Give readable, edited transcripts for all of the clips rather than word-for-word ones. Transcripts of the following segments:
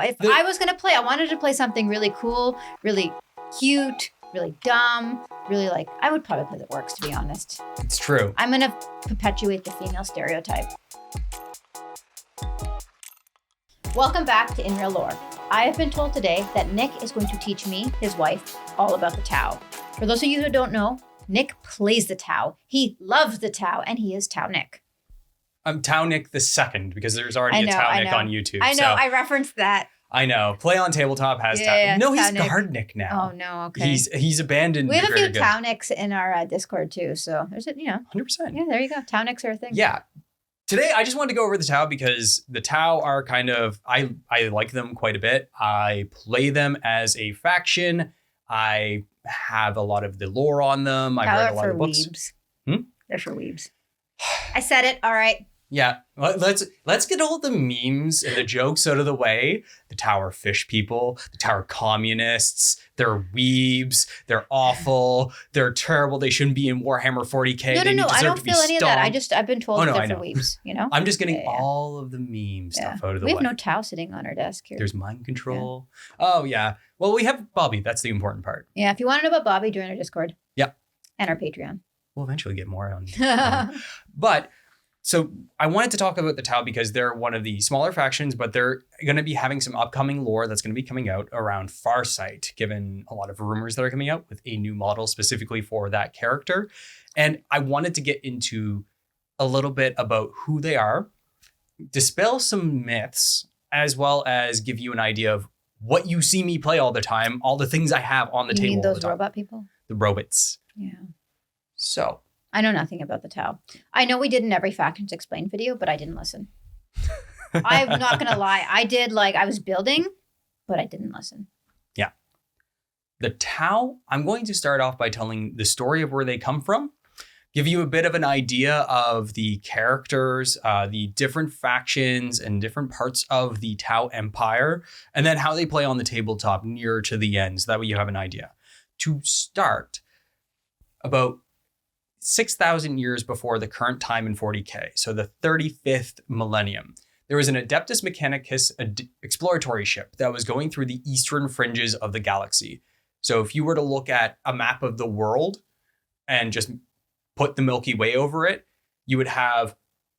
If I was going to play, I wanted to play something really cool, really cute, really dumb, really like, I would probably play the orcs, to be honest. It's true. I'm going to perpetuate the female stereotype. Welcome back to inreallore. I have been told today that Nick is going to teach me, his wife, all about the Tau. For those of you who don't know, Nick plays the Tau. He loves the Tau, and he is Tau Nick. I'm Tau Nick the second, because there's already a Tau Nick on YouTube. I know, I referenced that. I know. Play on Tabletop has Tau. Yeah, no, he's Tau Guard Nick now. Oh, no, okay. He's abandoned. We have a few Tau Nicks in our Discord, too. So there's a, 100%. Yeah, there you go. Tau Nicks are a thing. Yeah. Today, I just wanted to go over the Tau because the Tau are kind of, I like them quite a bit. I play them as a faction. I have a lot of the lore on them. I've read a lot of books. Weebs. They're for weebs. I said it. All right. Yeah, let's get all the memes and the jokes out of the way. The Tau are fish people. The Tau are communists. They're weebs. They're awful. They're terrible. They shouldn't be in Warhammer 40k. No. I don't feel any of that. I've been told they're for weebs. I'm just getting all of the meme stuff out of the way. We have no Tau sitting on our desk here. There's mind control. Yeah. Oh yeah. Well, we have Bobby. That's the important part. Yeah. If you want to know about Bobby, join our Discord. Yeah. And our Patreon. We'll eventually get more on. But. So I wanted to talk about the Tau because they're one of the smaller factions, but they're going to be having some upcoming lore that's going to be coming out around Farsight, given a lot of rumors that are coming out with a new model specifically for that character. And I wanted to get into a little bit about who they are, dispel some myths, as well as give you an idea of what you see me play all the time, all the things I have on the table. You mean all those the time. robot people? The robots. Yeah. So. I know nothing about the Tau. I know we did an Every Factions Explained video, but I didn't listen. I'm not going to lie. I did, I was building, but I didn't listen. Yeah. The Tau, I'm going to start off by telling the story of where they come from, give you a bit of an idea of the characters, the different factions and different parts of the Tau Empire, and then how they play on the tabletop nearer to the end, so that way you have an idea. To start, about 6,000 years before the current time in 40k, so the 35th millennium, there was an Adeptus Mechanics exploratory ship that was going through the eastern fringes of the galaxy. So if you were to look at a map of the world and just put the Milky Way over it, you would have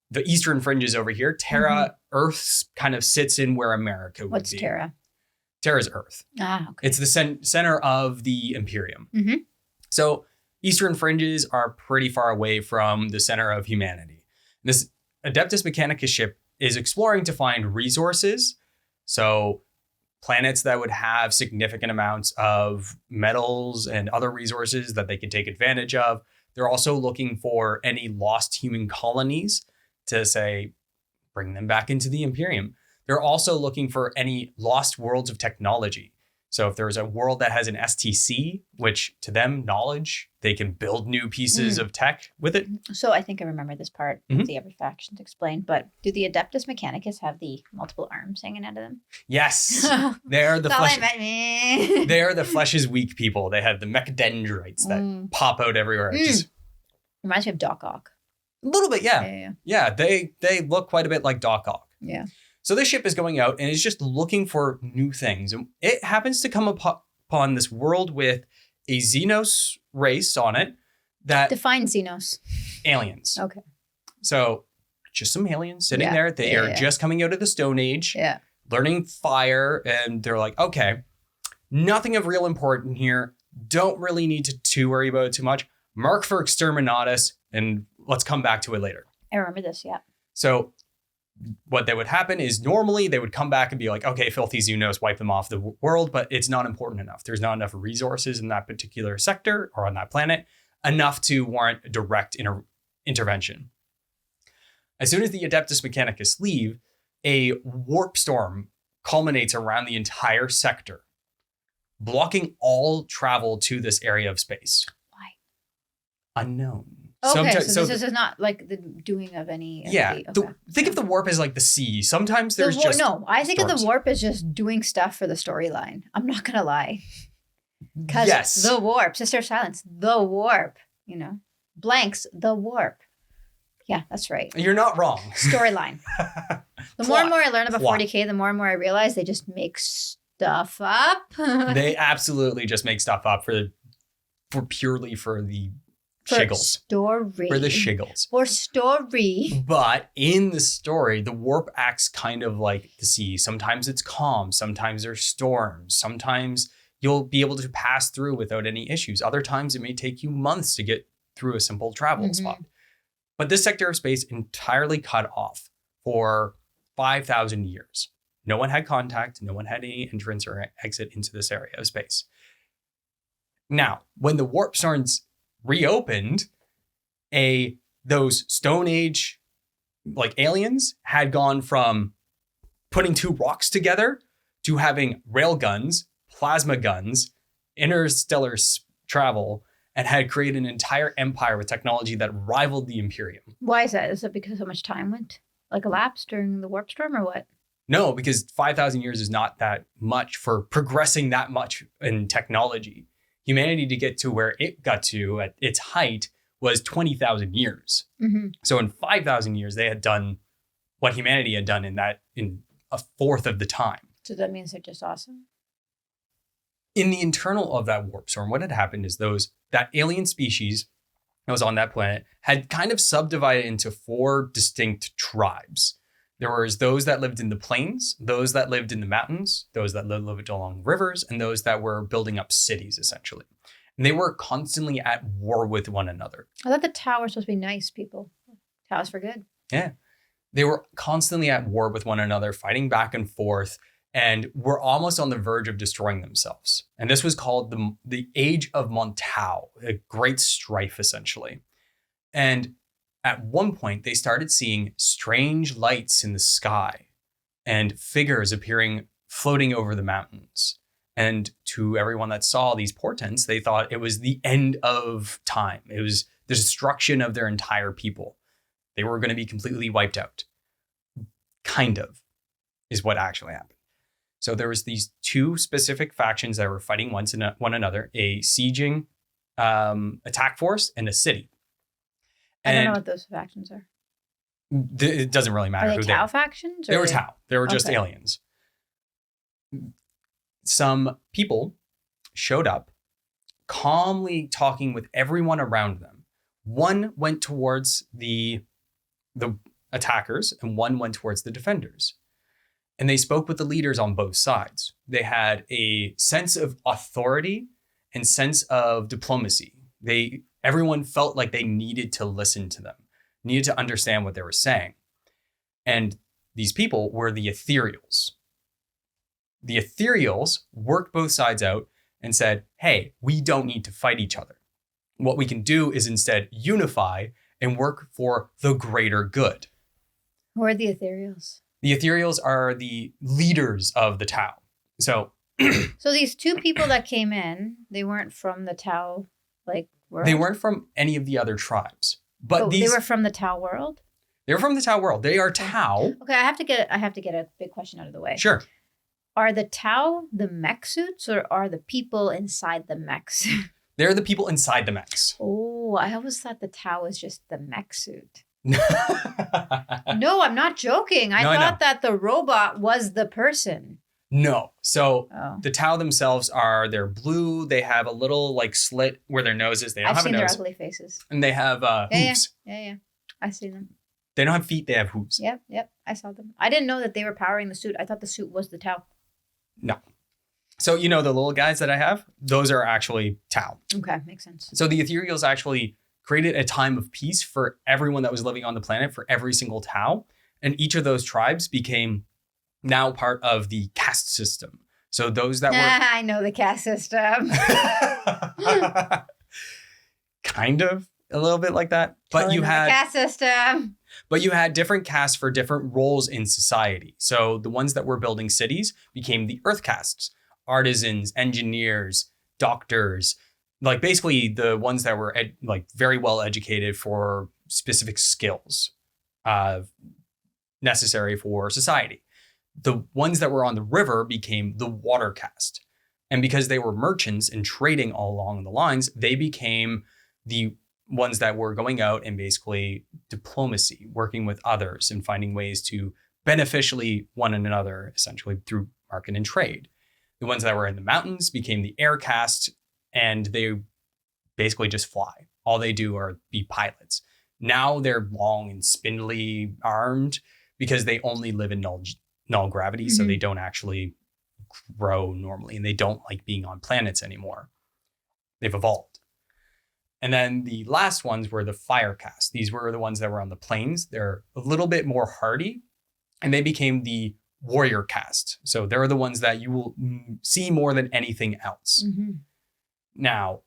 the eastern fringes over here. Terra, Earth kind of sits in where America would be. What's Terra? Terra's Earth. Ah, okay. It's the center of the Imperium. Mm-hmm. So eastern fringes are pretty far away from the center of humanity. This Adeptus Mechanics ship is exploring to find resources. So planets that would have significant amounts of metals and other resources that they could take advantage of. They're also looking for any lost human colonies to say, bring them back into the Imperium. They're also looking for any lost worlds of technology. So if there's a world that has an STC, which to them, knowledge, they can build new pieces of tech with it. So I think I remember this part of the Every Factions Explained, but do the Adeptus Mechanicus have the multiple arms hanging out of them? Yes. They're the flesh. They're the flesh is weak people. They have the mechadendrites that pop out everywhere. It just reminds me of Doc Ock. A little bit, yeah. Yeah, they look quite a bit like Doc Ock. Yeah. So this ship is going out and is just looking for new things. And it happens to come upon this world with a Xenos race on it that... Define Xenos. Aliens. Okay. So just some aliens sitting there. They are just coming out of the Stone Age. Yeah. Learning fire. And they're like, okay, nothing of real importance here. Don't really need to worry about it too much. Mark for Exterminatus. And let's come back to it later. I remember this, yeah. So... what that would happen is normally they would come back and be like, okay, filthy Xenos, wipe them off the world, but it's not important enough. There's not enough resources in that particular sector or on that planet enough to warrant a direct intervention. As soon as the Adeptus Mechanicus leave, a warp storm culminates around the entire sector, blocking all travel to this area of space. Why? Unknown. Okay, so this is not like the doing of any... Think of the warp as like the sea. Sometimes there's No, I think of the warp as just doing stuff for the storyline. I'm not going to lie. Because the warp, Sister of Silence, the warp, blanks, the warp. Yeah, that's right. You're not wrong. Storyline. The more and Plot. more I learn about Plot. 40k, the more and more I realize they just make stuff up. They absolutely just make stuff up purely for the shiggles. Story. For the shiggles. For story. But in the story, the warp acts kind of like the sea. Sometimes it's calm. Sometimes there's storms. Sometimes you'll be able to pass through without any issues. Other times it may take you months to get through a simple travel spot. But this sector of space entirely cut off for 5,000 years. No one had contact. No one had any entrance or exit into this area of space. Now, when the warp zones reopened, those Stone Age like aliens had gone from putting two rocks together to having rail guns, plasma guns, interstellar travel, and had created an entire empire with technology that rivaled the Imperium. Why is that? Is it because so much time went elapsed during the warp storm or what? No, because 5,000 years is not that much for progressing that much in technology. Humanity to get to where it got to at its height was 20,000 years. So in 5,000 years, they had done what humanity had done in a fourth of the time. So that means they're just awesome. In the internal of that warp storm, what had happened is that alien species that was on that planet had kind of subdivided into 4 distinct tribes. There was those that lived in the plains, those that lived in the mountains, those that lived along rivers, and those that were building up cities, essentially. And they were constantly at war with one another. I thought the Tau were supposed to be nice people. Tau's for good. Yeah. They were constantly at war with one another, fighting back and forth, and were almost on the verge of destroying themselves. And this was called the Age of Montau, a great strife, essentially. And at one point, they started seeing strange lights in the sky and figures appearing floating over the mountains. And to everyone that saw these portents, they thought it was the end of time. It was the destruction of their entire people. They were going to be completely wiped out. Kind of is what actually happened. So there was these 2 specific factions that were fighting one another, a sieging attack force and a city. I don't know what those factions are. It doesn't really matter. Are they Tau factions? They were Tau. They were just aliens. Some people showed up, calmly talking with everyone around them. One went towards the attackers and one went towards the defenders. And they spoke with the leaders on both sides. They had a sense of authority and sense of diplomacy. Everyone felt like they needed to listen to them, needed to understand what they were saying. And these people were the Ethereals. The Ethereals worked both sides out and said, hey, we don't need to fight each other. What we can do is instead unify and work for the greater good. Who are the Ethereals? The Ethereals are the leaders of the Tau. So these 2 people that came in, they weren't from the Tau world? They weren't from any of the other tribes. But they were from the Tau world? They were from the Tau world. They are Tau. Okay, I have to get a big question out of the way. Sure. Are the Tau the mech suits or are the people inside the mechs? They're the people inside the mechs. Oh, I always thought the Tau was just the mech suit. No, I'm not joking. I thought that the robot was the person. No. So the Tau themselves they're blue. They have a little slit where their nose is. They don't have a nose. I've seen their ugly faces. And they have hooves. Yeah. I've seen them. They don't have feet. They have hooves. Yep. I saw them. I didn't know that they were powering the suit. I thought the suit was the Tau. No. So, the little guys that I have, those are actually Tau. Okay, makes sense. So the Ethereals actually created a time of peace for everyone that was living on the planet, for every single Tau. And each of those tribes became now part of the caste system. So those that were... I know the caste system. Kind of a little bit like that. But you had... the caste system. But you had different castes for different roles in society. So the ones that were building cities became the earth castes. Artisans, engineers, doctors, basically the ones that were very well educated for specific skills necessary for society. The ones that were on the river became the water caste. And because they were merchants and trading all along the lines, they became the ones that were going out and basically diplomacy, working with others and finding ways to beneficially one another, essentially through market and trade. The ones that were in the mountains became the air caste, and they basically just fly. All they do are be pilots. Now they're long and spindly armed because they only live in null gravity, so they don't actually grow normally, and they don't like being on planets anymore. They've evolved. And then the last ones were the fire caste. These were the ones that were on the plains. They're a little bit more hardy, and they became the warrior caste. So they're the ones that you will see more than anything else. Now,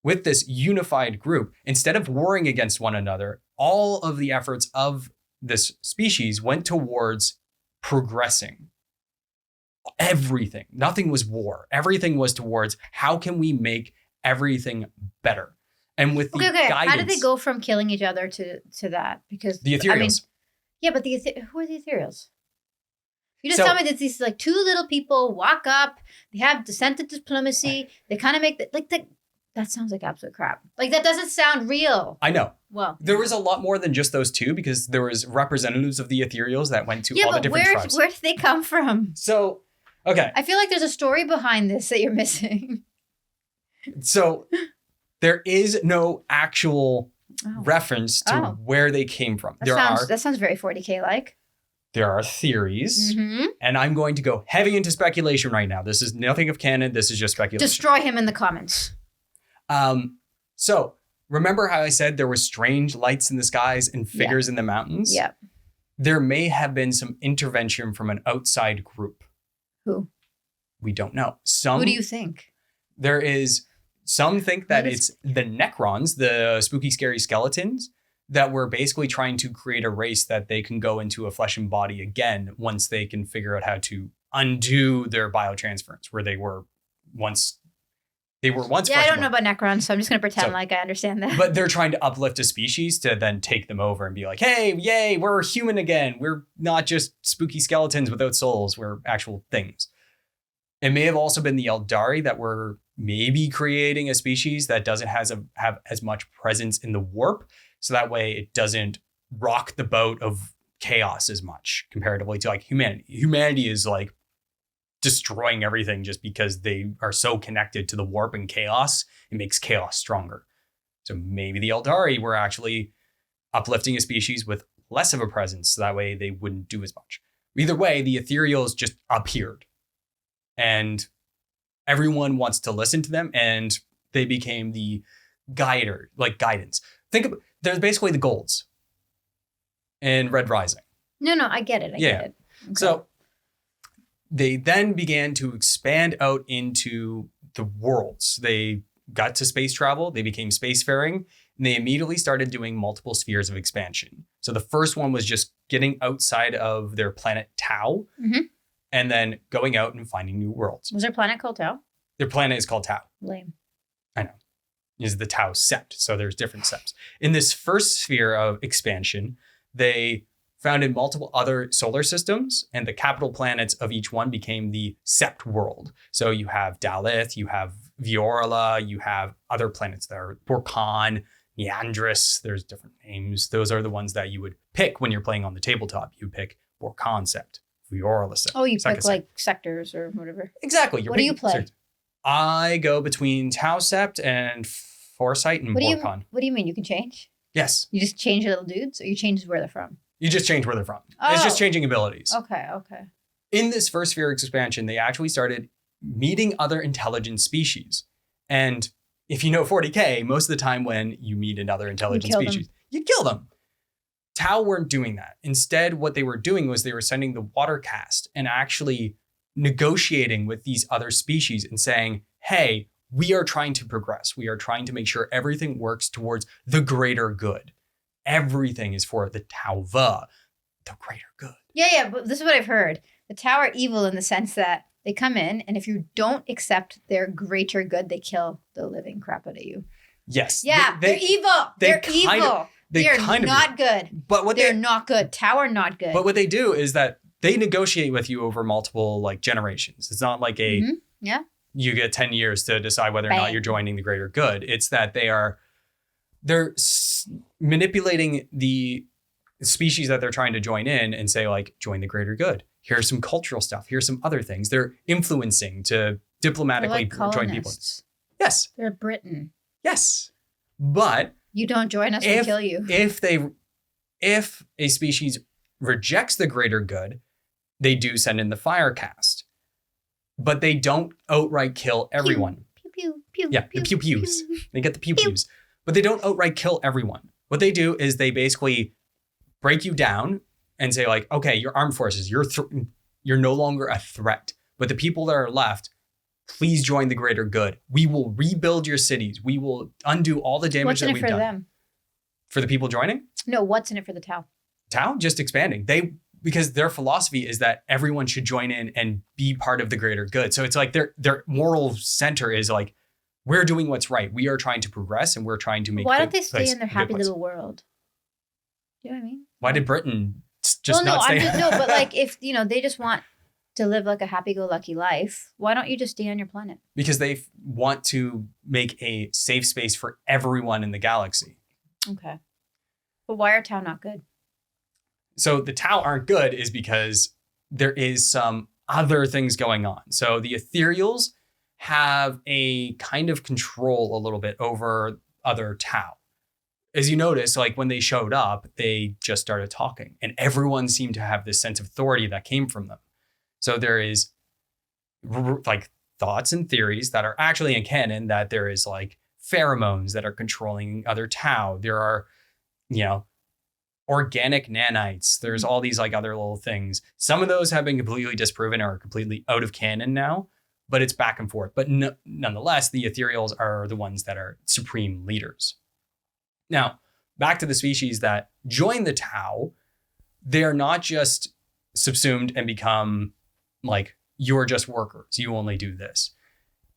with this unified group, instead of warring against one another, all of the efforts of this species went towards progressing. Everything. Nothing was war. Everything was towards how can we make everything better. And with the guidance, how did they go from killing each other to that? Because the Ethereals. But who are the Ethereals? You just tell me that these like two little people walk up, they have descendant diplomacy, they kind of make that sounds like absolute crap. Like that doesn't sound real. I know. Well, there was a lot more than just those two, because there was representatives of the Ethereals that went to all the different tribes. Where did they come from? So, okay. I feel like there's a story behind this that you're missing. So there is no actual reference to where they came from. That sounds very 40k like. There are theories, and I'm going to go heavy into speculation right now. This is nothing of canon. This is just speculation. Destroy him in the comments. So remember how I said there were strange lights in the skies and figures in the mountains? Yeah. There may have been some intervention from an outside group. Who? We don't know. Who do you think? There is... Some think that it's the Necrons, the spooky, scary skeletons, that were basically trying to create a race that they can go into a flesh and body again once they can figure out how to undo their biotransference, where they were once. Yeah, I don't know about Necrons, so I'm just going to pretend like I understand that. But they're trying to uplift a species to then take them over and be like, hey, yay, we're human again. We're not just spooky skeletons without souls. We're actual things. It may have also been the Eldari that were maybe creating a species that doesn't have as much presence in the warp. So that way it doesn't rock the boat of chaos as much comparatively to like humanity. Humanity is like destroying everything just because they are so connected to the warp and chaos. It makes chaos stronger. So maybe the Eldari were actually uplifting a species with less of a presence. So that way they wouldn't do as much. Either way, the Ethereals just appeared. And everyone wants to listen to them, and they became the guidance. Think of, there's basically the golds in Red Rising. No, I get it. I get it. Okay. So they then began to expand out into the worlds. They got to space travel. They became spacefaring, and they immediately started doing multiple spheres of expansion. So the first one was just getting outside of their planet Tau, and then going out and finding new worlds. Was their planet called Tau? Their planet is called Tau. Lame. I know. Is the Tau sept. So there's different septs. In this first sphere of expansion, they founded multiple other solar systems, and the capital planets of each one became the sept world. So you have Dalith, you have Viorla, you have other planets that are Borkan, Neandris. There's different names. Those are the ones that you would pick when you're playing on the tabletop. You pick Borkan sept. Viorla sept. Oh, you pick like sectors or whatever. Exactly. What do you play? Sectors. I go between Tau sept and Farsight and Borkan. What do you mean? You can change? Yes. You just change your little dudes, or you change where they're from? You just change where they're from. Oh. It's just changing abilities. Okay. In this first sphere expansion, they actually started meeting other intelligent species. And if you know 40k, most of the time when you meet another intelligent species, you kill them. Tau weren't doing that. Instead, what they were doing was they were sending the water caste and actually negotiating with these other species and saying, hey, we are trying to progress. We are trying to make sure everything works towards the greater good. Everything is for the Tau'va, the greater good. Yeah, but this is what I've heard. The Tau are evil in the sense that they come in, and if you don't accept their greater good, they kill the living crap out of you. Yes. Yeah, they're evil. They're evil. They're not good. But they're not good. Tau are not good. But what they do is that they negotiate with you over multiple like generations. It's not like you get 10 years to decide whether or not you're joining the greater good. It's that they're manipulating the species that they're trying to join in and say like, join the greater good. Here's some cultural stuff. Here's some other things. They're influencing to diplomatically They're like join people. colonists. Yes. They're Britain. Yes. But You don't join us, we'll kill you. If a species rejects the greater good, they do send in the fire caste. But they don't outright kill everyone. Pew, pew, pew, Yeah, pew, the pew-pews. pew. They get the pew-pews. But they don't outright kill everyone. What they do is they basically break you down and say like, okay, your armed forces, you're no longer a threat. But the people that are left, please join the greater good. We will rebuild your cities. We will undo all the damage that we've done. What's in it for them? For the people joining? No, what's in it for the Tau? Tau, just expanding. Because their philosophy is that everyone should join in and be part of the greater good. So it's like their moral center is like, we're doing what's right. We are trying to progress and we're trying to make. Why don't they stay in their happy little world? Do you know what I mean? Why did Britain just not stay? But like if they just want to live like a happy-go-lucky life, why don't you just stay on your planet? Because they want to make a safe space for everyone in the galaxy. Okay. But why are Tau not good? So the Tau aren't good is because there is some other things going on. So the Ethereals have a kind of control a little bit over other Tau. As you notice, like when they showed up, they just started talking and everyone seemed to have this sense of authority that came from them. So there is like thoughts and theories that are actually in canon that there is like pheromones that are controlling other Tau. There are, organic nanites. There's all these like other little things. Some of those have been completely disproven or are completely out of canon now, but it's back and forth. But nonetheless, the Ethereals are the ones that are supreme leaders. Now, back to the species that join the Tau, they're not just subsumed and become like, you're just workers. You only do this.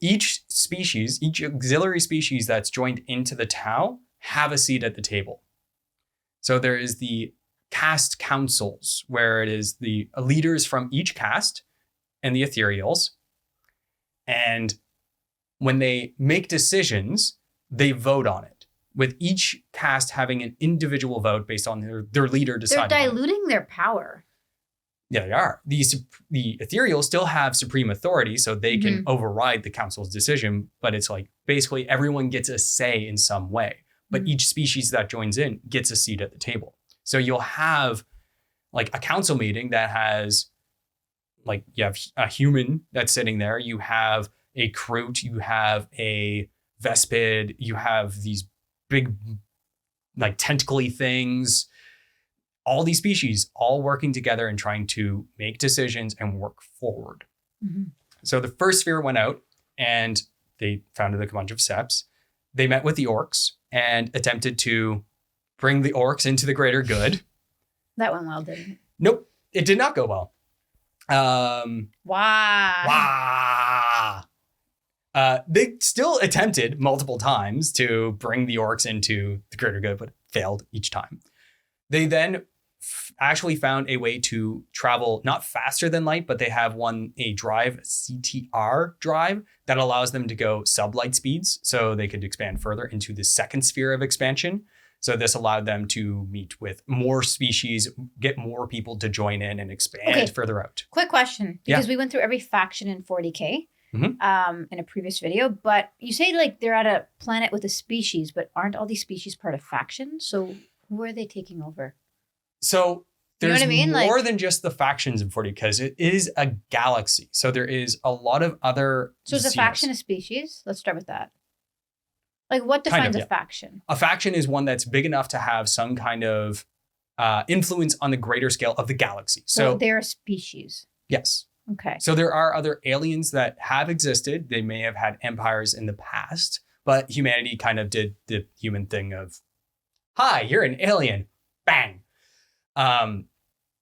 Each auxiliary species that's joined into the Tau have a seat at the table. So there is the caste councils, where it is the leaders from each caste and the Ethereals. And when they make decisions, they vote on it, with each caste having an individual vote based on their leader deciding. They're diluting their power. Yeah, they are. The Ethereals still have supreme authority, so they can override the council's decision, but it's like basically everyone gets a say in some way. But each species that joins in gets a seat at the table. So you'll have like a council meeting that has like, you have a human that's sitting there, you have a Kroot, you have a Vespid, you have these big like tentacly things, all these species all working together and trying to make decisions and work forward. Mm-hmm. So the first sphere went out and they founded a bunch of seps. They met with the orcs and attempted to bring the orcs into the greater good. That went well, didn't it? Nope, it did not go well. Why? They still attempted multiple times to bring the orcs into the greater good, but failed each time. They then actually found a way to travel not faster than light, but they have a drive, a CTR drive, that allows them to go sublight speeds. So they could expand further into the second sphere of expansion. So this allowed them to meet with more species, get more people to join in and expand further out. Quick question, because we went through every faction in 40k in a previous video, but you say like they're at a planet with a species, but aren't all these species part of factions? So who are they taking over? So there's more than just the factions in 40, because it is a galaxy. So there is a lot of other. So is a faction a species? Let's start with that. Like what defines a faction? A faction is one that's big enough to have some kind of influence on the greater scale of the galaxy. So they're a species. Yes. Okay. So there are other aliens that have existed. They may have had empires in the past, but humanity kind of did the human thing of, hi, you're an alien. Bang.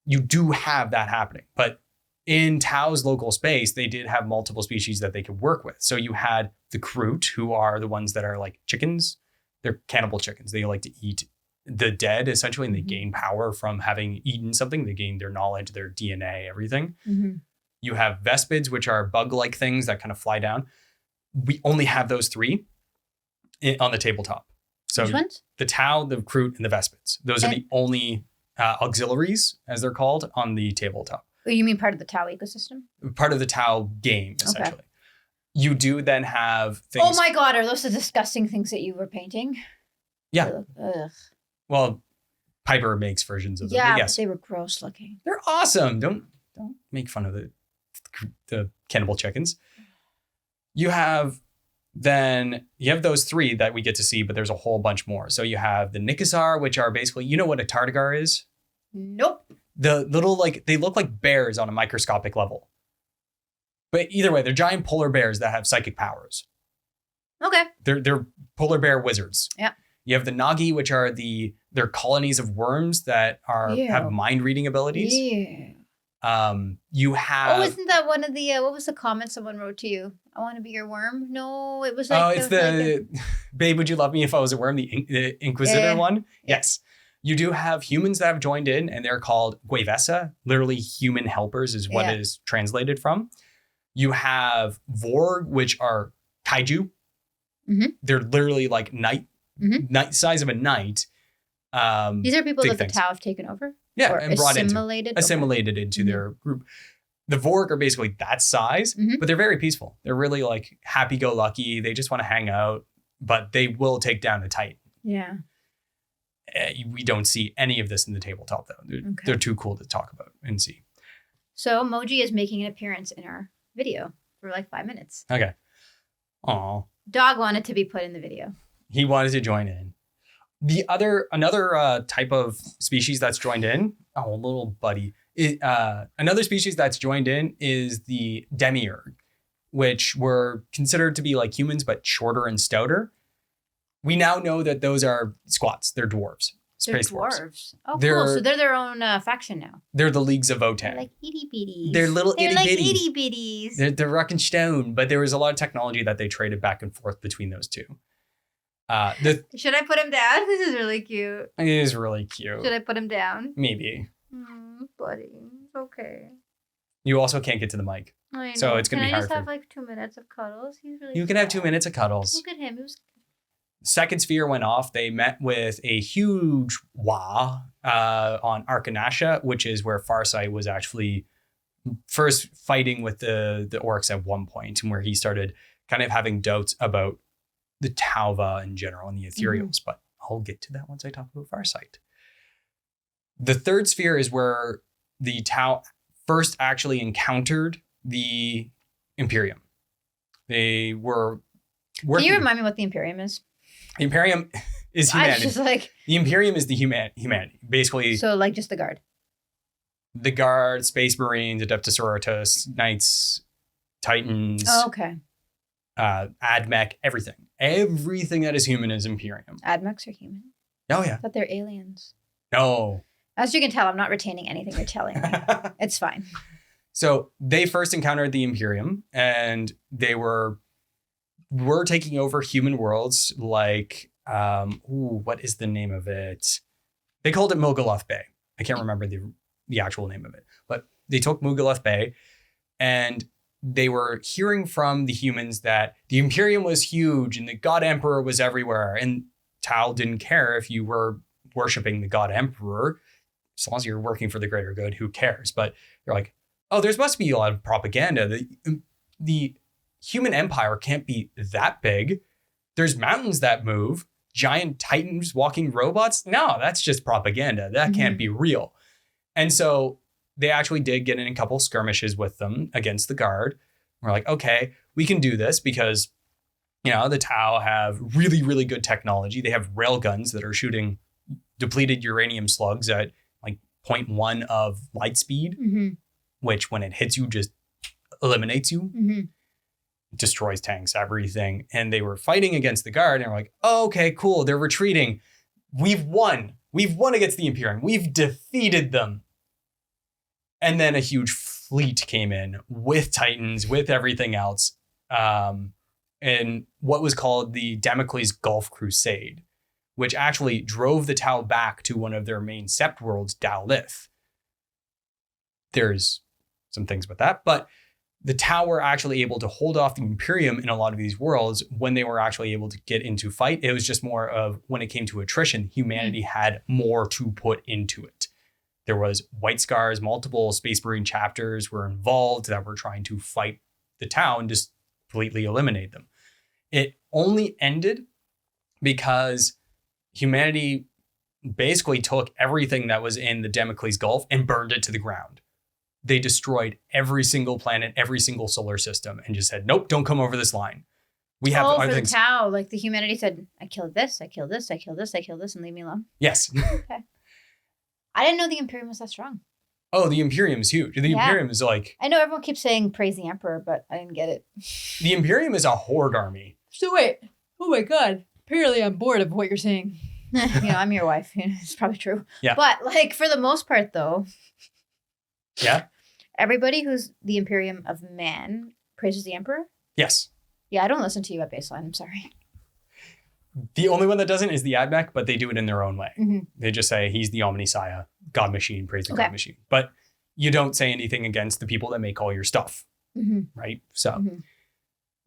You do have that happening, but in Tau's local space, they did have multiple species that they could work with. So you had the Kroot, who are the ones that are like chickens. They're cannibal chickens. They like to eat the dead essentially, and they gain power from having eaten something. They gain their knowledge, their DNA, everything. Mm-hmm. You have Vespids, which are bug-like things that kind of fly down. We only have those three on the tabletop. So which ones? The Tau, the Kroot, and the Vespids. Those are the only auxiliaries, as they're called, on the tabletop. Oh, you mean part of the Tau ecosystem? Part of the Tau game, essentially. Okay. You do then have things. Oh my God, are those the disgusting things that you were painting? Yeah. Ugh. Well, Piper makes versions of them. Yeah, yes. But they were gross looking. They're awesome. Don't make fun of the cannibal chickens. You have those 3 that we get to see, but there's a whole bunch more. So you have the Nikazar, which are basically, you know what a Tardigar is? Nope. The little, they look like bears on a microscopic level. But either way, they're giant polar bears that have psychic powers. Okay. They're polar bear wizards. Yeah. You have the Nagi, which are they're colonies of worms that have mind reading abilities. Yeah. You have. Oh, isn't that one of the what was the comment someone wrote to you? I want to be your worm. No, it was like. Oh, it's babe, would you love me if I was a worm? The Inquisitor one. Yes. You do have humans that have joined in, and they're called Guevesa. Literally, human helpers is what it is translated from. You have Vorg, which are kaiju. Mm-hmm. They're literally like night size of a knight. These are people that the Tau have taken over? Yeah, or and assimilated into their group. The Vorg are basically that size, but they're very peaceful. They're really like happy-go-lucky. They just want to hang out, but they will take down a Titan. Yeah. We don't see any of this in the tabletop, though. They're too cool to talk about and see. So Moji is making an appearance in our video for like 5 minutes. Okay. Aw. Dog wanted to be put in the video. He wanted to join in. Another type of species that's joined in, little buddy. Another species that's joined in is the Demiurge, which were considered to be like humans, but shorter and stouter. We now know that those are squats. They're dwarves. Space dwarves. Oh, cool. So they're their own faction now. They're the Leagues of Votan. They're like itty bitties. They're little itty bitties. They're like itty bitties. They're rock and stone, but there was a lot of technology that they traded back and forth between those two. Should I put him down? This is really cute. It is really cute. Should I put him down? Maybe. Buddy, it's okay. You also can't get to the mic. I know. So it's going to be hard. Can I just have like 2 minutes of cuddles? He's really You can have 2 minutes of cuddles. Look at him. Second sphere went off. They met with a huge Wa on Arkanasha, which is where Farsight was actually first fighting with the orcs at one point, and where he started kind of having doubts about the Tauva in general and the Ethereals. But I'll get to that once I talk about Farsight. The third sphere is where the Tau first actually encountered the Imperium. They were working. Can you remind me what the Imperium is? The Imperium is humanity. Just like... The Imperium is the humanity. Basically. So like just the Guard. The Guard, Space Marines, Adeptus Sororitas, Knights, Titans. Oh, okay. Admech, everything. Everything that is human is Imperium. Admechs are human. Oh, yeah. But they're aliens. No. As you can tell, I'm not retaining anything you're telling me. It's fine. So they first encountered the Imperium, and they were taking over human worlds like, what is the name of it? They called it Mogoloth Bay. I can't remember the actual name of it, but they took Mogoloth Bay, and they were hearing from the humans that the Imperium was huge and the God Emperor was everywhere. And Tau didn't care if you were worshiping the God Emperor, as long as you're working for the greater good, who cares? But they're like, oh, there must be a lot of propaganda. The human empire can't be that big. There's mountains that move, giant titans walking robots. No, that's just propaganda. That can't be real. And so they actually did get in a couple skirmishes with them against the Guard. We're like, okay, we can do this because, the Tau have really, really good technology. They have rail guns that are shooting depleted uranium slugs at like 0.1 of light speed, which when it hits you, just eliminates you. It destroys tanks, everything. And they were fighting against the Guard, and we're like, oh, okay, cool. They're retreating. We've won. We've won against the Imperium. We've defeated them. And then a huge fleet came in with Titans, with everything else. And what was called the Damocles Gulf Crusade, which actually drove the Tau back to one of their main sept worlds, Dalith. There's some things with that, but the Tau were actually able to hold off the Imperium in a lot of these worlds when they were actually able to get into fight. It was just more of when it came to attrition, humanity had more to put into it. There was White Scars, multiple Space Marine chapters were involved that were trying to fight the Tau and just completely eliminate them. It only ended because humanity basically took everything that was in the Damocles Gulf and burned it to the ground. They destroyed every single planet, every single solar system, and just said, nope, don't come over this line. We have for other the things. Tau, like the humanity said, I killed this, I killed this, I killed this, I killed this, and leave me alone. Yes. Okay. I didn't know the Imperium was that strong. Oh, the Imperium is huge. The Imperium is like... I know everyone keeps saying praise the Emperor, but I didn't get it. The Imperium is a horde army. So wait. Oh my God. Apparently I'm bored of what you're saying. I'm your wife. It's probably true. Yeah. But like for the most part though. Yeah. Everybody who's the Imperium of man praises the Emperor? Yes. Yeah, I don't listen to you at baseline. I'm sorry. The only one that doesn't is the Admech, but they do it in their own way. Mm-hmm. They just say he's the Omnisaya, God machine, praise the God machine. But you don't say anything against the people that make all your stuff, right? So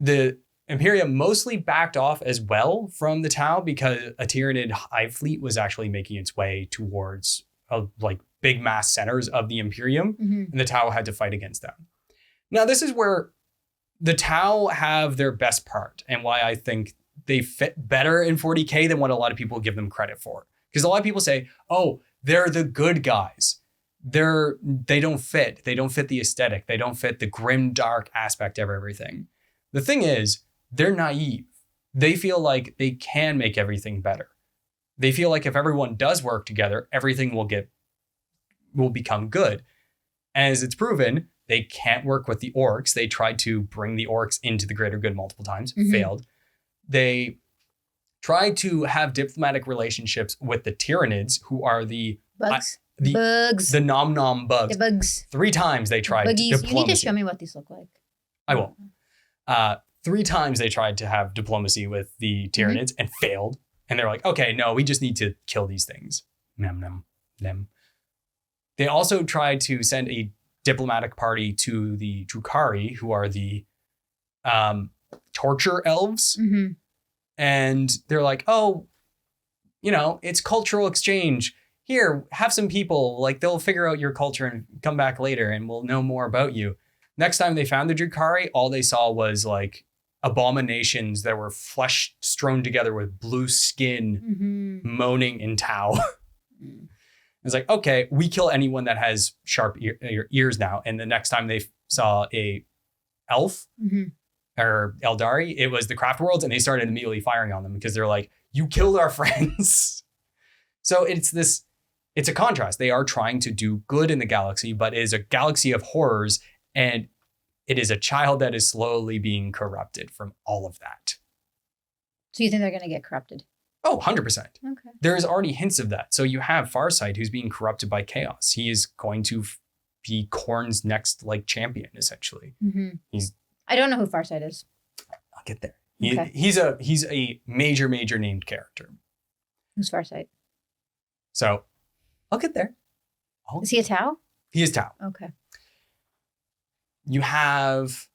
the Imperium mostly backed off as well from the Tau because a Tyranid hive fleet was actually making its way towards like big mass centers of the Imperium, and the Tau had to fight against them. Now, this is where the Tau have their best part and why I think they fit better in 40k than what a lot of people give them credit for. Because a lot of people say, oh, they're the good guys. They don't fit. They don't fit the aesthetic. They don't fit the grim, dark aspect of everything. The thing is, they're naive. They feel like they can make everything better. They feel like if everyone does work together, everything will become good. As it's proven, they can't work with the orcs. They tried to bring the orcs into the greater good multiple times, failed. They tried to have diplomatic relationships with the Tyranids, who are the bugs. The nom-nom bugs. The bugs. 3 times they tried Buggies. diplomacy. You need to show me what these look like. I will. 3 times they tried to have diplomacy with the Tyranids and failed. And they're like, okay, no, we just need to kill these things. Them. They also tried to send a diplomatic party to the Drukhari, who are the torture elves. And they're like, oh, it's cultural exchange. Here, have some people, like they'll figure out your culture and come back later and we'll know more about you. Next time they found the Drukhari, all they saw was like abominations that were flesh strewn together with blue skin moaning in Tau. It's like, okay, we kill anyone that has sharp ears now. And the next time they saw a elf or Eldari, it was the Craft Worlds, and they started immediately firing on them because they're like, you killed our friends. So it's a contrast. They are trying to do good in the galaxy, but it is a galaxy of horrors, and it is a child that is slowly being corrupted from all of that. So you think they're going to get corrupted? Oh, 100%. Okay. There's already hints of that. So you have Farsight, who's being corrupted by chaos. He is going to be Khorne's next champion, essentially. I don't know who Farsight is. I'll get there. Okay. He's a major named character. Who's Farsight? So I'll get there. Is he a Tau? He is Tau. Okay. You have,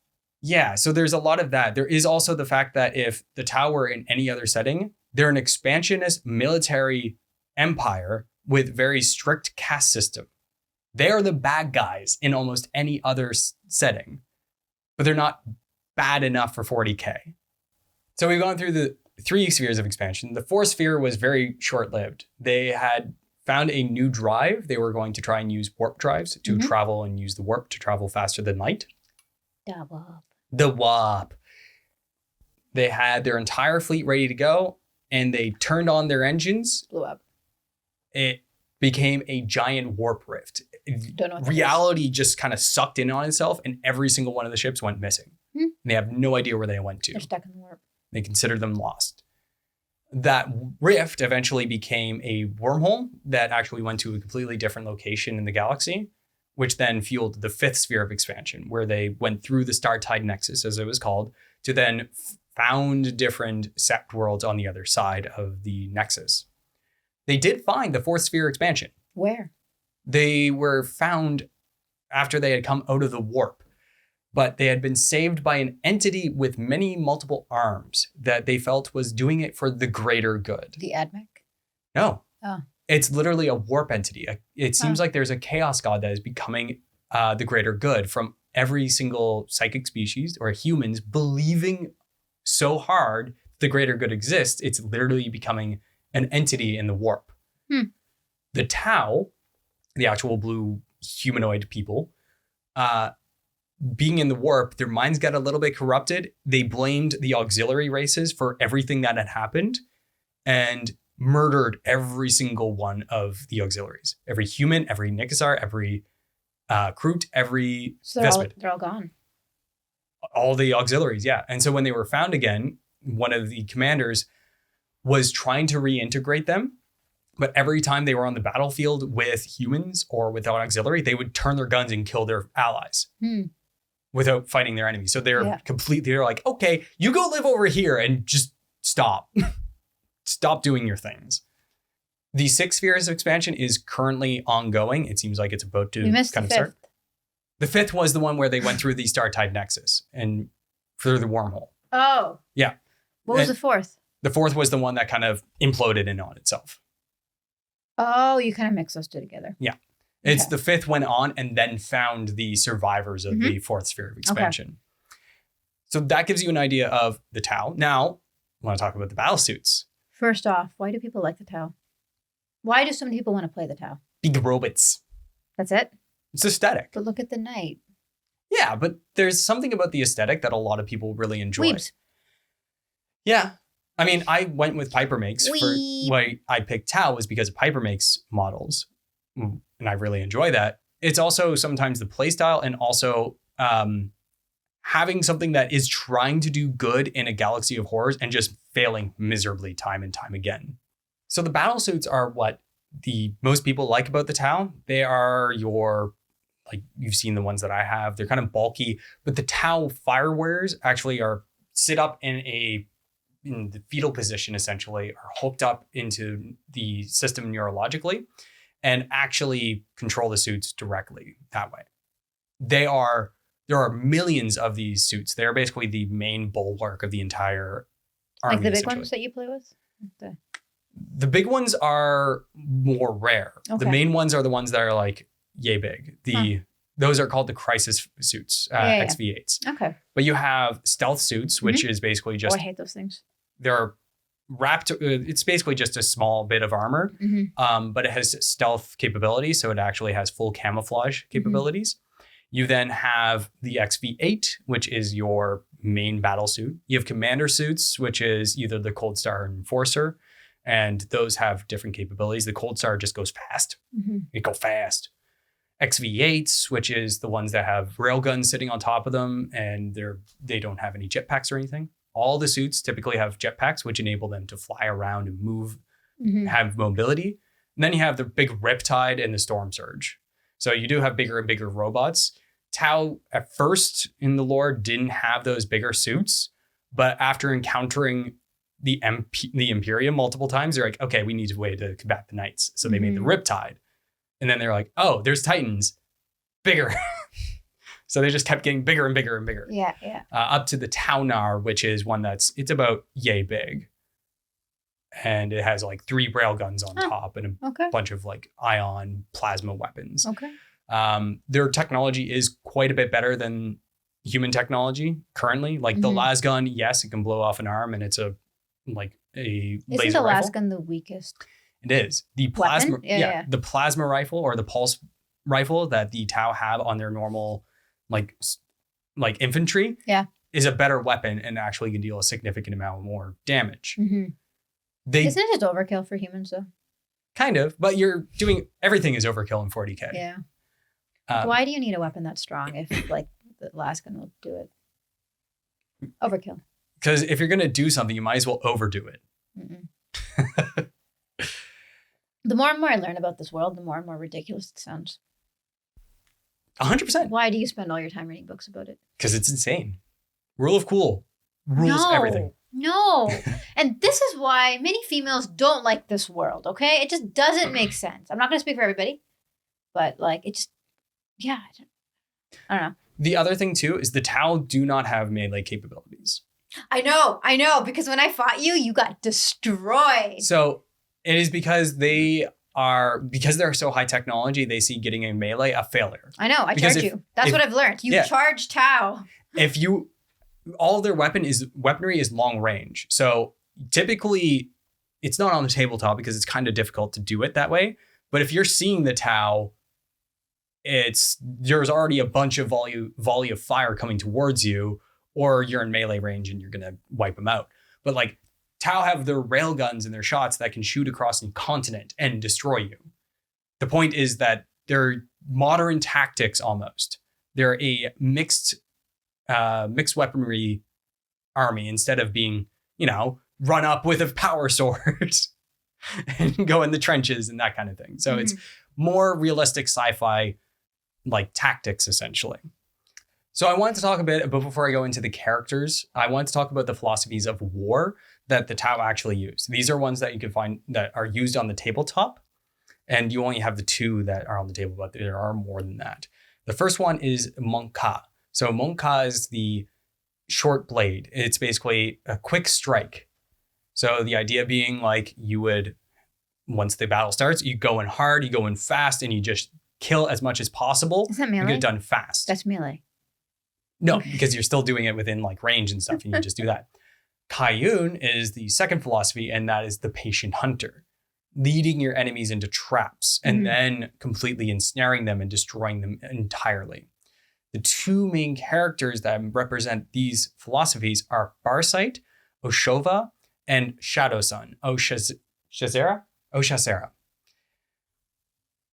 so there's a lot of that. There is also the fact that if the Tau were in any other setting, they're an expansionist military empire with very strict caste system. They are the bad guys in almost any other setting, but they're not bad enough for 40k. So we've gone through the 3 spheres of expansion. The 4th sphere was very short-lived. They had found a new drive. They were going to try and use warp drives to travel and use the warp to travel faster than light. The warp. They had their entire fleet ready to go, and they turned on their engines. Blew up. It became a giant warp rift. Don't know what Reality just kind of sucked in on itself, and every single one of the ships went missing. And they have no idea where they went to. They're stuck in the warp. They consider them lost. That rift eventually became a wormhole that actually went to a completely different location in the galaxy, which then fueled the 5th sphere of expansion, where they went through the Startide Nexus, as it was called, to then found different sept worlds on the other side of the Nexus. They did find the 4th sphere expansion. Where? They were found after they had come out of the warp, but they had been saved by an entity with many multiple arms that they felt was doing it for the greater good. The Admech? No. Oh. It's literally a warp entity. It seems like there's a chaos god that is becoming the greater good from every single psychic species or humans believing so hard the greater good exists. It's literally becoming an entity in the warp. The Tau, the actual blue humanoid people, being in the warp, their minds got a little bit corrupted. They blamed the auxiliary races for everything that had happened and murdered every single one of the auxiliaries. Every human, every Nicassar, every Kroot, every Vespid. They're all gone. All the auxiliaries, yeah. And so when they were found again, one of the commanders was trying to reintegrate them. But every time they were on the battlefield with humans or without auxiliary, they would turn their guns and kill their allies without fighting their enemies. So they're they're like, okay, you go live over here and just stop. Stop doing your things. The 6 Spheres expansion is currently ongoing. It seems like it's about to kind of start. The 5th was the one where they went through the Startide Nexus and through the wormhole. Oh. Yeah. What was the 4th? The 4th was the one that kind of imploded in on itself. Oh, you kind of mix those two together. Yeah. It's the 5th went on and then found the survivors of the 4th Sphere of expansion. Okay. So that gives you an idea of the Tau. Now, I want to talk about the battle suits. First off, why do people like the Tau? Why do so many people want to play the Tau? Big robots. That's it? It's aesthetic. But look at the knight. Yeah, but there's something about the aesthetic that a lot of people really enjoy. Weeps. Yeah. I mean, I went with Piper Makes. For why I picked Tau was because Piper Makes models. And I really enjoy that. It's also sometimes the playstyle and also having something that is trying to do good in a galaxy of horrors and just failing miserably time and time again. So the battle suits are what the most people like about the Tau. They are your, like you've seen the ones that I have. They're kind of bulky, but the Tau fire warriors actually sit up in the fetal position, essentially, are hooked up into the system neurologically and actually control the suits directly that way. There are millions of these suits. They're basically the main bulwark of the entire army. Like the big ones that you play with? The big ones are more rare. Okay. The main ones are the ones that are like yay big. Those are called the crisis suits, XV8s. Okay. But you have stealth suits, which is basically just... Oh, I hate those things. They're wrapped... it's basically just a small bit of armor, but it has stealth capabilities, so it actually has full camouflage capabilities. You then have the XV8, which is your main battle suit. You have commander suits, which is either the Cold Star and Enforcer, and those have different capabilities. The Cold Star just goes fast. It goes fast. XV8s, which is the ones that have railguns sitting on top of them, and they don't have any jetpacks or anything. All the suits typically have jetpacks, which enable them to fly around and move, have mobility. And then you have the big Riptide and the Storm Surge. So you do have bigger and bigger robots. Tau, at first in the lore, didn't have those bigger suits, but after encountering the Imperium multiple times, they're like, okay, we need a way to combat the Knights. So they made the Riptide. And then they're like, oh, there's Titans. Bigger. So they just kept getting bigger and bigger and bigger. Yeah, yeah. Up to the Taunar, which is one it's about yay big. And it has like 3 railguns on top and a bunch of like ion plasma weapons. Okay. Their technology is quite a bit better than human technology currently. Like the lasgun, yes, it can blow off an arm and it's a laser Isn't the rifle. lasgun the weakest? It is. The plasma, the plasma rifle or the pulse rifle that the Tau have on their normal like infantry is a better weapon and actually can deal a significant amount more damage. Isn't it just overkill for humans though? Kind of, but you're doing everything is overkill in 40k. Yeah. Why do you need a weapon that strong if like the lasgun will do it? Overkill. Because if you're going to do something, you might as well overdo it. The more and more I learn about this world, the more and more ridiculous it sounds. 100%. Why do you spend all your time reading books about it? Because it's insane. Rule of cool. Rules everything. No. And this is why many females don't like this world, okay? It just doesn't make sense. I'm not going to speak for everybody, but like it just, I don't know. The other thing too is the Tau do not have melee capabilities. I know, because when I fought you, you got destroyed. So it is because they are, because they're so high technology, they see getting a melee a failure. I know. I Because charge you. That's what I've learned. You charge Tau. If you, all of their weaponry is long range. So typically it's not on the tabletop because it's kind of difficult to do it that way. But if you're seeing the Tau, there's already a bunch of volley of fire coming towards you, or you're in melee range and you're going to wipe them out. But like Tau have their railguns and their shots that can shoot across a continent and destroy you. The point is that they're modern tactics almost. They're a mixed weaponry army instead of being, run up with a power sword and go in the trenches and that kind of thing. So it's more realistic sci-fi like tactics essentially. So I wanted to talk a bit, but before I go into the characters, I want to talk about the philosophies of war that the Tau actually use. These are ones that you can find that are used on the tabletop, and you only have the 2 that are on the table, but there are more than that. The first one is Monka. So Monka is the short blade. It's basically a quick strike. So the idea being like you would, once the battle starts, you go in hard, you go in fast, and you just kill as much as possible. Is that melee? You get it done fast. That's melee. No, because you're still doing it within like range and stuff, and you just do that. Kayun is the second philosophy, and that is the patient hunter, leading your enemies into traps and then completely ensnaring them and destroying them entirely. The 2 main characters that represent these philosophies are Farsight, Oshova, and Shadowsun, Oshasera.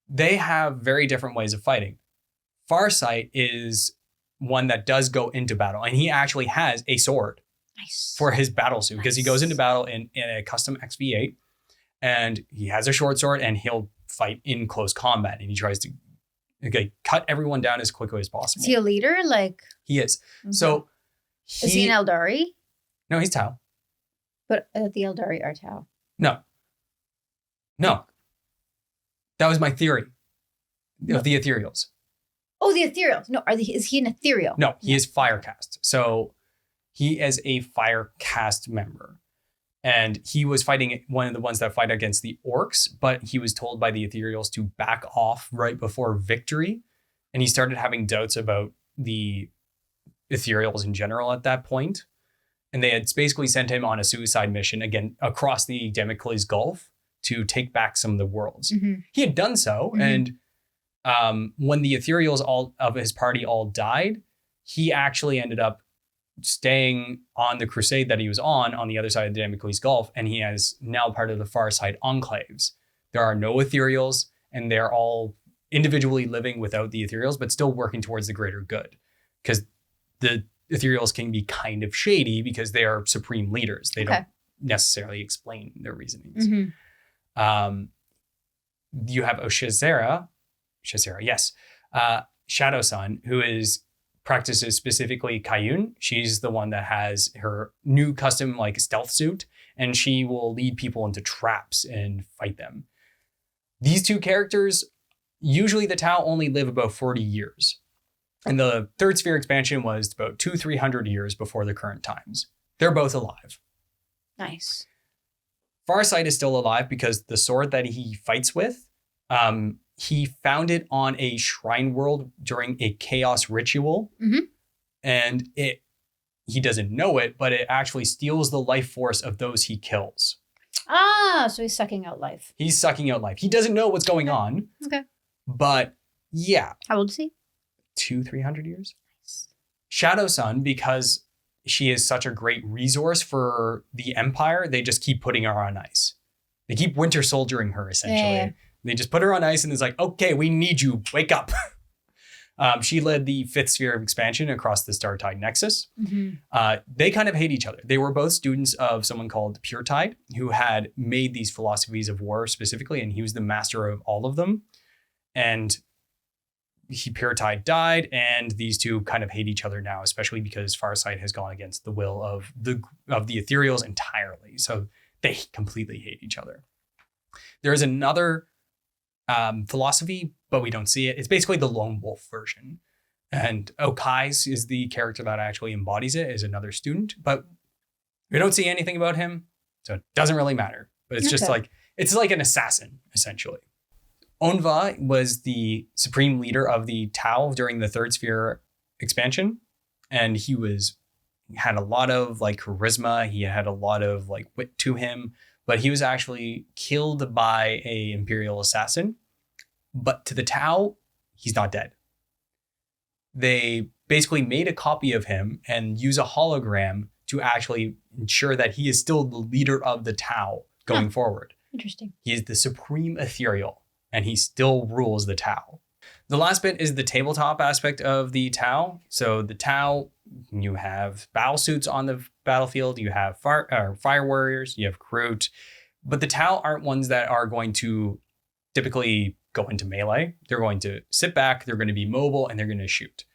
They have very different ways of fighting. Farsight is one that does go into battle, and he actually has a sword for his battle suit because he goes into battle in a custom XV8, and he has a short sword, and he'll fight in close combat, and he tries to cut everyone down as quickly as possible. Is he a leader? He is. So is he an Eldari? No, he's Tau. But the Eldari are Tau. No. That was my theory of the Ethereals. Oh, the Ethereals. No, is he an Ethereal? No, he is Firecast. So he is a Firecast member. And he was fighting one of the ones that fight against the orcs, but he was told by the Ethereals to back off right before victory. And he started having doubts about the Ethereals in general at that point. And they had basically sent him on a suicide mission again across the Damocles Gulf to take back some of the worlds. He had done so. And when the Ethereals all of his party all died, he actually ended up staying on the crusade that he was on the other side of the Damocles Gulf, and he is now part of the Farsight enclaves. There are no Ethereals, and they're all individually living without the Ethereals, but still working towards the greater good. Because the Ethereals can be kind of shady because they are supreme leaders. They don't necessarily explain their reasonings. You have Shadowsun, who practices specifically Kayun. She's the one that has her new custom stealth suit, and she will lead people into traps and fight them. These 2 characters, usually the Tau only live about 40 years. And the Third Sphere expansion was about 200-300 years before the current times. They're both alive. Nice. Farsight is still alive because the sword that he fights with, he found it on a shrine world during a chaos ritual. And he doesn't know it, but it actually steals the life force of those he kills. So he's sucking out life. He's sucking out life. He doesn't know what's going on. Okay. But yeah. How old is he? 200-300 years. Nice. Shadowsun, because she is such a great resource for the Empire, they just keep putting her on ice. They keep winter soldiering her, essentially. Yeah. They just put her on ice and it's like, okay, we need you. Wake up. She led the 5th sphere of expansion across the Startide Nexus. They kind of hate each other. They were both students of someone called Puretide, who had made these philosophies of war specifically, and he was the master of all of them. And Puretide died, and these two kind of hate each other now, especially because Farsight has gone against the will of the Ethereals entirely. So they completely hate each other. There is another philosophy, but we don't see it. It's basically the lone wolf version. And Okai's is the character that actually embodies it, is another student, but we don't see anything about him, so it doesn't really matter. But it's just like, it's like an assassin, essentially. Aun'va was the supreme leader of the Tau during the Third Sphere expansion. And he had a lot of like charisma. He had a lot of like wit to him, but he was actually killed by a Imperial assassin. But to the Tau, he's not dead. They basically made a copy of him and use a hologram to actually ensure that he is still the leader of the Tau going forward. Interesting. He is the supreme ethereal, and he still rules the Tau. The last bit is the tabletop aspect of the Tau. So the Tau, you have battle suits on the battlefield, you have fire warriors, you have Groot, but the Tau aren't ones that are going to typically go into melee. They're going to sit back, they're going to be mobile, and they're going to shoot.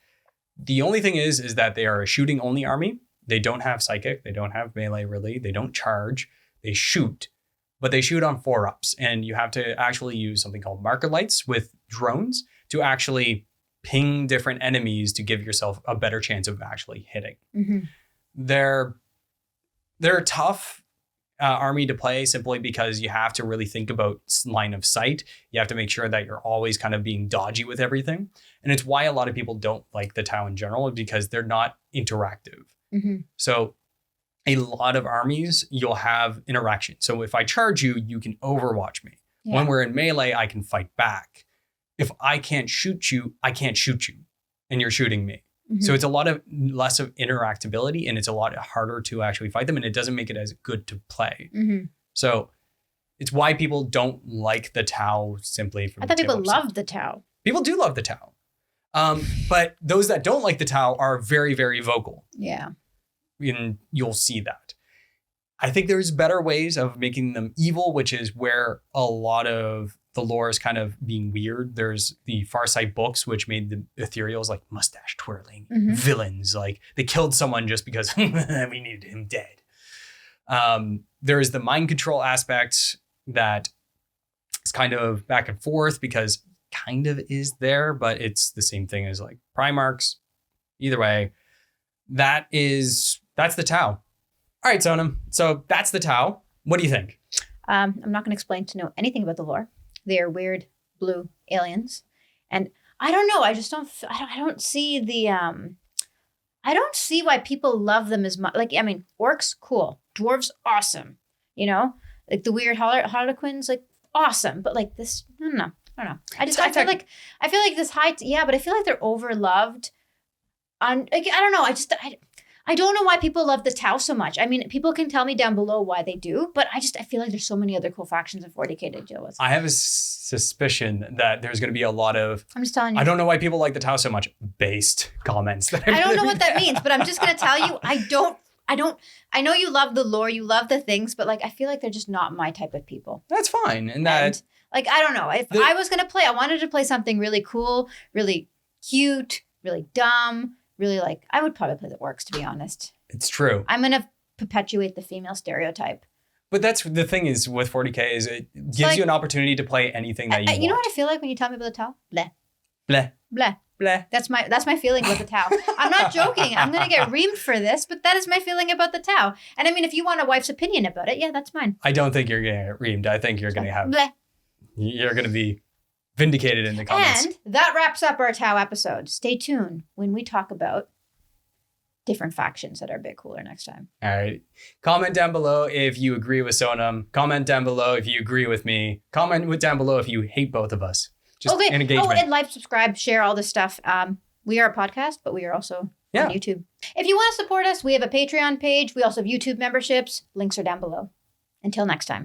The only thing is that they are a shooting only army. They don't have psychic, they don't have melee really, they don't charge, they shoot, but they shoot on 4-ups, and you have to actually use something called marker lights with drones to actually ping different enemies to give yourself a better chance of actually hitting. Mm-hmm. They're a tough army to play simply because you have to really think about line of sight. You have to make sure that you're always kind of being dodgy with everything. And it's why a lot of people don't like the Tau in general, because they're not interactive. Mm-hmm. So a lot of armies, you'll have interaction. So if I charge you, you can overwatch me. Yeah. When we're in melee, I can fight back. If I can't shoot you, I can't shoot you, and you're shooting me. Mm-hmm. So it's a lot of less of interactability, and it's a lot harder to actually fight them, and it doesn't make it as good to play. Mm-hmm. So it's why people don't like the Tau simply from I thought people tabletop loved the Tau. People do love the Tau. But those that don't like the Tau are very, very vocal. Yeah. And you'll see that. I think there's better ways of making them evil, which is where a lot of the lore is kind of being weird. There's the Farsight books, which made the Ethereals like mustache twirling villains. Like they killed someone just because we needed him dead. There is the mind control aspect that is kind of back and forth because kind of is there, but it's the same thing as like Primarchs. Either way, that's the Tau. All right, Sonam. So that's the Tau. What do you think? I'm not going to explain to know anything about the lore. They are weird blue aliens, and I don't know. I just don't. I don't see the. I don't see why people love them as much. Like, I mean, orcs, cool. Dwarves, awesome. You know, like the weird harlequins, like awesome. But like this, I don't know. I feel like this but I feel like they're overloved. I don't know. I don't know why people love the Tau so much. I mean, people can tell me down below why they do, but I feel like there's so many other cool factions in 40k to deal with. I have a suspicion that there's going to be a lot of, I'm just telling you. I don't know why people like the Tau so much, based comments. I don't know what that means, but I'm just going to tell you, I know you love the lore, you love the things, but like, I feel like they're just not my type of people. That's fine. And like, I don't know. If I was going to play, I wanted to play something really cool, really cute, really dumb. Really, like, I would probably play the orcs, to be honest. It's true. I'm going to perpetuate the female stereotype. But that's the thing is with 40k is it gives you an opportunity to play anything that you want. You know what I feel like when you tell me about the Tau? Bleh. Bleh. Bleh. Bleh. That's my feeling about the Tau. I'm not joking. I'm going to get reamed for this, but that is my feeling about the Tau. And I mean, if you want a wife's opinion about it, yeah, that's mine. I don't think you're going to get reamed. I think you're going to have... Bleh. You're going to be vindicated in the comments. And that wraps up our Tau episode. Stay tuned when we talk about different factions that are a bit cooler next time. All right. Comment down below if you agree with Sonam. Comment down below if you agree with me. Comment down below if you hate both of us. Just an engagement. Oh, and like, subscribe, share all this stuff. We are a podcast, but we are also on YouTube. If you want to support us, we have a Patreon page. We also have YouTube memberships. Links are down below. Until next time.